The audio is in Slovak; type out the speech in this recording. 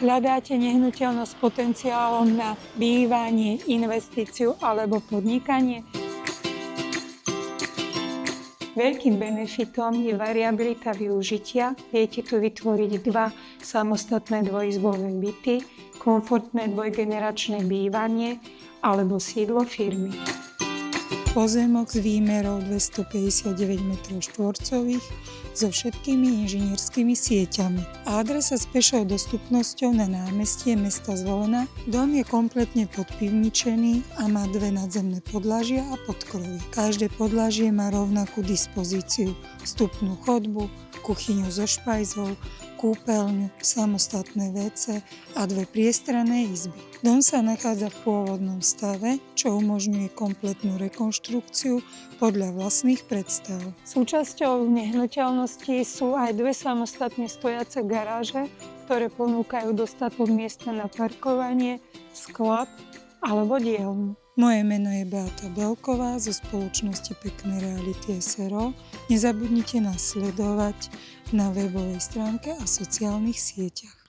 Hľadáte nehnuteľnosť s potenciálom na bývanie, investíciu alebo podnikanie? Veľkým benefitom je variabilita využitia. Viete tu vytvoriť 2 samostatné dvojizbové byty, komfortné dvojgeneračné bývanie alebo sídlo firmy. Pozemok s výmerou 259 m2 so všetkými inžinierskými sieťami. Adresa s pešou dostupnosťou na námestie mesta Zvolena. Dom je kompletne podpivničený a má 2 nadzemné podlažia a podkrovy. Každé podlažie má rovnakú dispozíciu. Vstupnú chodbu, kuchyňu so špajzou, kúpeľňu, samostatné WC a 2 priestranné izby. Dom sa nachádza v pôvodnom stave, čo umožňuje kompletnú rekonštrukciu podľa vlastných predstav. Súčasťou nehnuteľnosti sú aj 2 samostatne stojace garáže, ktoré ponúkajú dostatok miesta na parkovanie, sklad alebo dielňu. Moje meno je Beata Belková zo spoločnosti Pekné reality SRO. Nezabudnite nás sledovať na webovej stránke a sociálnych sieťach.